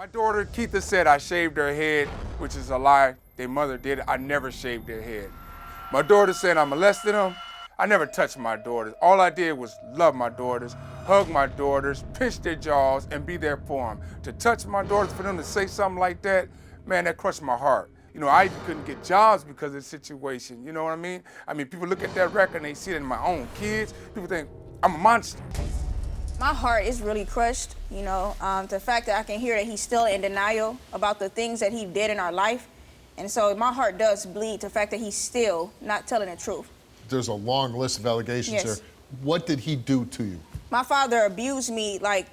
My daughter, Keitha, said I shaved her head, which is a lie. Their mother did it. I never shaved their head. My daughter said I molested them. I never touched my daughters. All I did was love my daughters, hug my daughters, pinch their jaws, and be there for them. To touch my daughters, for them to say something like that, man, that crushed my heart. You know, I couldn't get jobs because of the situation, you know what I mean? I mean, people look at that record and they see it in my own kids. People think I'm a monster. My heart is really crushed, you know, the fact that I can hear that he's still in denial about the things that he did in our life. And so my heart does bleed, the fact that he's still not telling the truth. There's a long list of allegations Yes. here. What did he do to you? My father abused me, like,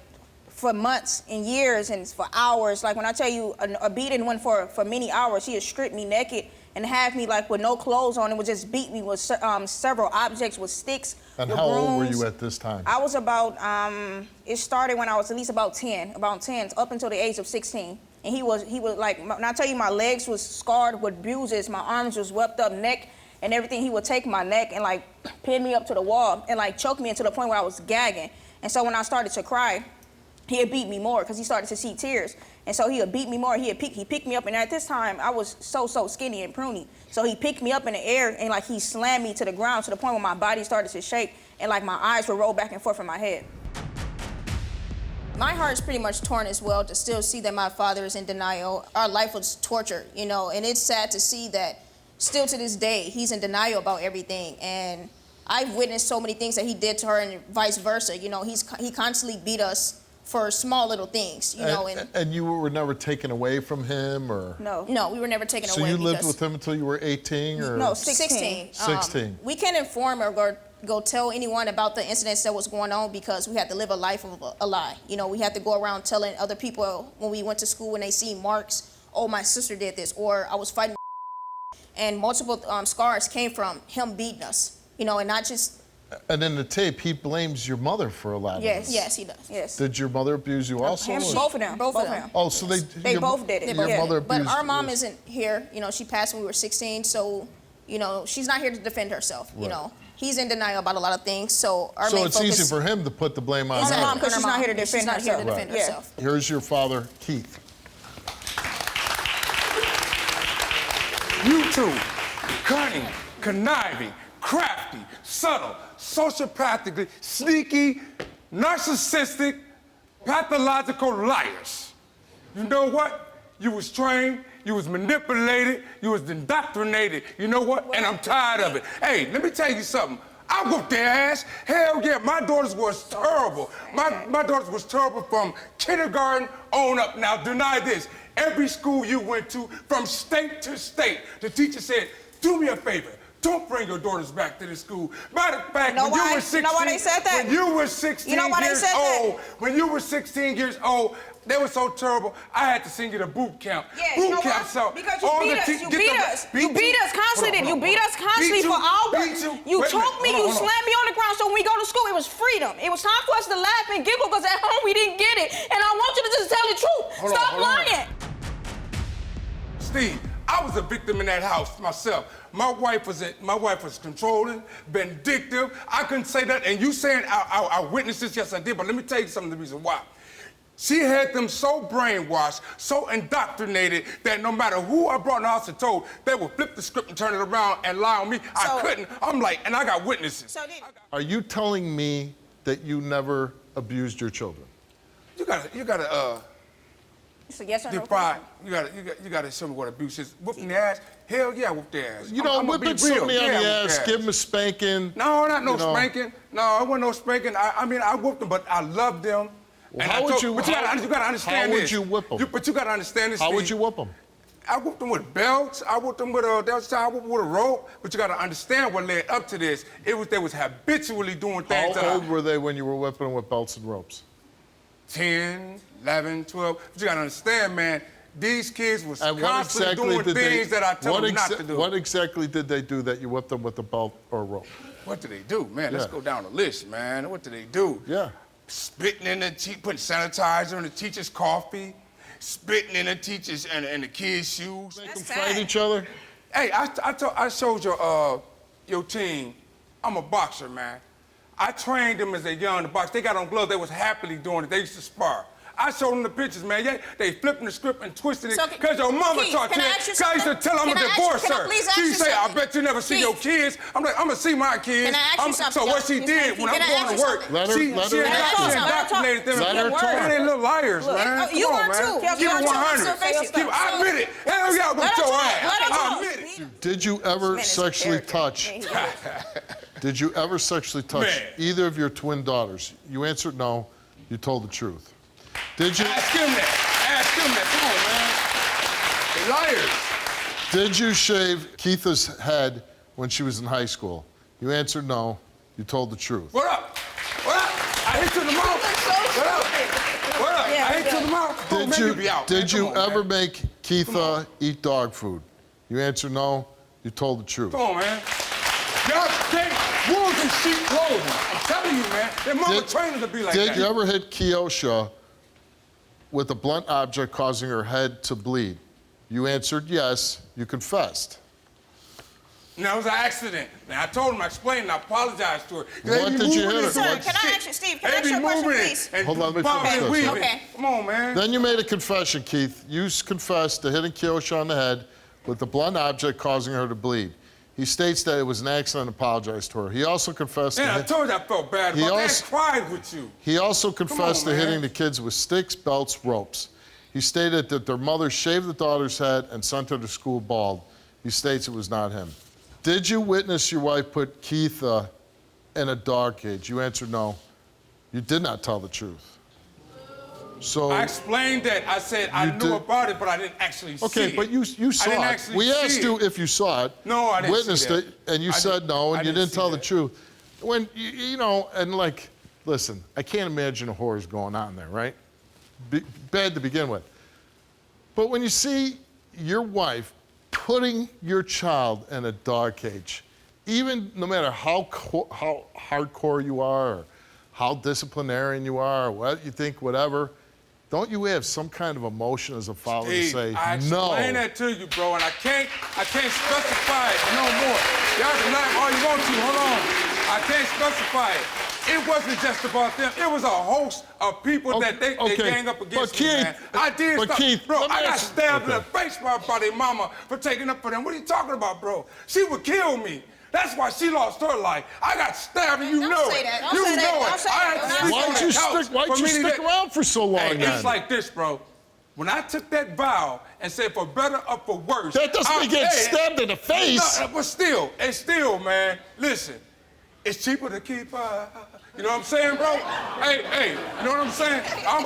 for months and years and for hours. Like, when I tell you a beating went for many hours, he would strip me naked and have me, like, with no clothes on and would just beat me with several objects, with sticks, And with how old were brooms. you at this time? I was about, it started when I was at least about 10, up until the age of 16. And he was like, when I tell you my legs was scarred with bruises, my arms was swept up, neck and everything, he would take my neck and like pin me up to the wall and like choke me into the point where I was gagging. And so when I started to cry, he'd beat me more because he started to see tears. And so he would beat me more, he picked me up, and at this time, I was so skinny and pruny. So he picked me up in the air and like he slammed me to the ground to the point where my body started to shake and like my eyes would roll back and forth in my head. My heart is pretty much torn as well to still see that my father is in denial. Our life was torture, you know, and it's sad to see that still to this day, he's in denial about everything. And I've witnessed so many things that he did to her and vice versa. You know, he constantly beat us for small little things, you know. And you were never taken away from him, or? No, we were never taken away. So you lived with him until you were 18, or? No, 16. 16. We can't inform or go tell anyone about the incidents that was going on because we had to live a life of a lie. You know, we had to go around telling other people when we went to school when they see marks, oh, my sister did this, or I was fighting. And multiple scars came from him beating us, you know, and not just. And in the tape, he blames your mother for a lot of this. Yes, he does. Yes. Did your mother abuse you also? Both of them. Both of them. Oh, so they both did it. Your mother abused. But our mom isn't here. You know, she passed when we were 16, so you know she's not here to defend herself. Right. You know, he's in denial about a lot of things. So our main focus. So it's easy for him to put the blame on her. Mom, because she's not here to defend herself. Here's your father, Keith. You two, cunning, conniving, crafty, subtle, sociopathically, sneaky, narcissistic, pathological liars. You know what? You was trained, you was manipulated, you was indoctrinated. You know what? And I'm tired of it. Hey, let me tell you something. I whooped their ass. Hell yeah, my daughters was terrible. My daughters was terrible from kindergarten on up. Now, deny this. Every school you went to, from state to state, the teacher said, do me a favor. Don't bring your daughters back to the school. Matter of fact, when you were 16, you know why they said that? When you were 16 years old, when you were 16 years old, they were so terrible, I had to send you to boot camp. Yeah, boot you know camp, what? so Because you beat us. You beat us constantly. You beat us constantly for hours. You choked me, you slammed me on the ground, so when we go to school, it was freedom. It was time for us to laugh and giggle because at home we didn't get it. And I want you to just tell the truth. Stop lying. Steve, I was a victim in that house myself. My wife was controlling, vindictive. I couldn't say that, and you saying I witnessed this, yes I did, but let me tell you some of the reason why. She had them so brainwashed, so indoctrinated, that no matter who I brought in the house and told, they would flip the script and turn it around and lie on me. I couldn't. I'm like, and I got witnesses. Are you telling me that you never abused your children? You gotta So yes or no? defy. You gotta show me what abuse is. Whooping their ass? Hell yeah, whoop their ass. You know, whipping somebody on the ass, give them a spanking. No, not no spanking. No, it wasn't no spanking. I mean, I whooped them, but I loved them. Well, how would you? But you gotta understand this. How would you whip them? But you gotta understand this. How would you whip them? I whooped them with belts. I whooped them with I whooped them with a rope. But you gotta understand what led up to this. They was habitually doing things. How old were they when you were whipping them with belts and ropes? 10, 11, 12. But you gotta understand, man. These kids was constantly doing things that I told them not to do. What exactly did they do that you whipped them with a belt or a rope? What did they do, man? Let's go down the list, man. What did they do? Yeah. Spitting in the putting sanitizer in the teacher's coffee, spitting in the teacher's and the kids' shoes. Make them fight each other. Hey, I showed your team. I'm a boxer, man. I trained them as they young to box. They got on gloves. They was happily doing it. They used to spar. I showed them the pictures, man. Yeah, they flipping the script and twisting it So, because your mama Keith, taught can you I that. ask you 'Cause I used to something? tell her I'm Can I gonna ask you- divorce can I her. please ask She you say, I something? bet you never see your Keith. kids. I'm like, I'm gonna see my kids. Can I ask you something, So what she Keith? did when I'm Can I going ask to you work, something? Let her- she let her talk. indoctrinated them. Let her Man, talk. they little liars, Look, man. you Come on, are man. too. Keep You it are too. 100. So face it. I admit it. Hell yeah, I'm Let with her your talk. ass. Let her I talk. admit it. Did you ever Man is sexually arrogant. touch? Did you ever sexually touch Man. either of your twin daughters? You answered no. You told the truth. Did you? Ask him that. Ask him that. Come on, man. They liars. Did you shave Keitha's head when she was in high school? You answered no. You told the truth. What up? What up? I hit you in the mouth. What up? What up? Yeah, I hit you in the mouth. Come on, man, you be out. man. Did Come you on, ever man. make Keitha eat dog food? You answered no. You told the truth. Come on, man. Y'all can't wolves in sheep clothing. I'm telling you, man. Their mama trained them to be like that. Did you ever hit Keosha with a blunt object causing her head to bleed? You answered yes. You confessed. No, it was an accident. Now, I told him, I explained, I apologized to her. What did you hit her? Sir, can I ask you, Steve, can I ask you a question, please? Hold on, let me finish this. Weaving. Okay. Come on, man. Then you made a confession, Keith. You confessed to hitting Keosha on the head with a blunt object causing her to bleed. He states that it was an accident and apologized to her. He also confessed Man, I to told you I felt bad He about that. also- I cried with you. He also confessed to man. hitting the kids with sticks, belts, ropes. He stated that their mother shaved the daughter's head and sent her to school bald. He states it was not him. Did you witness your wife put Keitha in a dog cage? You answered no. You did not tell the truth. So, I explained that. I said I You knew did- about it, but I didn't actually see it. okay, but you saw didn't it. actually We see asked it. you if you saw it. No, I didn't see witnessed that. it, and you I said didn't- no, I and you didn't didn't tell see the that. truth. When, you know, and like, listen, I can't imagine a horror's going on there, right? Bad to begin with. But when you see your wife putting your child in a dog cage, even no matter how hardcore you are, or how disciplinarian you are, or what you think, whatever, don't you have some kind of emotion as a father to Steve, say, I no? explained that to you, bro, and I can't specify it no more. Y'all can laugh all you want to. Hold on. I can't specify it. It wasn't just about them. It was a host of people that they gang up against me, man. I did but stuff. Keith, bro, let me I got ask you- stabbed in okay. the face by their mama for taking up for them. What are you talking about, bro? She would kill me. That's why she lost her life. I got stabbed, and you Don't know say it. that. Don't You say that. know Don't it. say I that. had to Don't sleep say on that. the couch Why'd for you me to stick get- around for so long Hey, then? it's like this, bro. When I took that vow and said for better or for worse. That doesn't mean get stabbed in the face. No, but still, man, listen, it's cheaper to keep, you know what I'm saying, bro? Hey, you know what I'm saying? I'm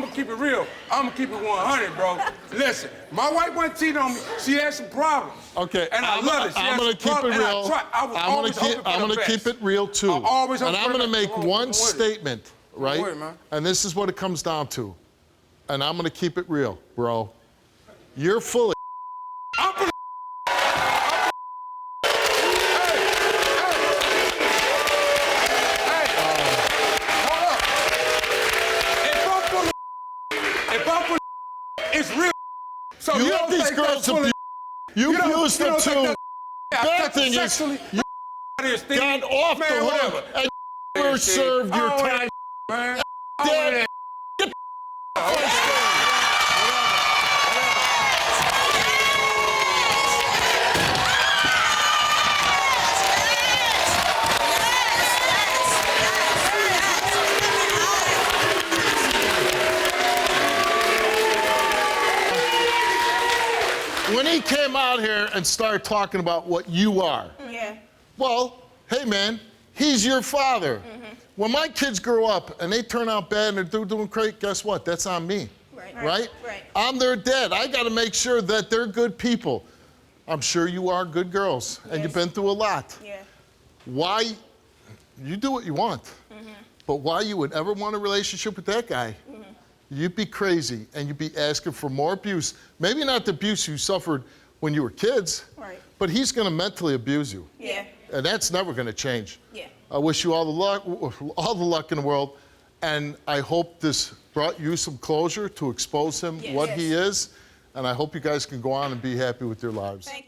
gonna keep it real. I'm gonna keep it 100, bro. Listen, my wife wasn't cheating on me. She had some problems. Okay, And I love it. She I'm had gonna some keep it problems, and I real. tried. I was always hoping for I'm the gonna best. keep it real too. I always hope and for I'm the gonna best. make Come on, one come with it. statement, right? with it, man. And this is what it comes down to. And I'm gonna keep it real, bro. You're full of I'm for the it's real. So You you let don't these think girls that's full of abuse. You don't- abused you them don't think too. I Bad touched thing you is, sexually? you got off man, the whatever. hook and you were Steve. served I your don't want time. that, man. I Dad, don't want When he came out here and started talking about what you are, Yeah. well, hey man, he's your father. When my kids grow up and they turn out bad and they're doing great, guess what? That's on me. Right? Right. I'm their dad. I got to make sure that they're good people. I'm sure you are good girls, and you've Yes. been through a lot. Yeah. Why? You do what you want. But why you would ever want a relationship with that guy? You'd be crazy, and you'd be asking for more abuse. Maybe not the abuse you suffered when you were kids, Right. but he's going to mentally abuse you. Yeah. And that's never going to change. Yeah. I wish you all the luck in the world, and I hope this brought you some closure to expose him Yes. what he is, and I hope you guys can go on and be happy with your lives. Thank you.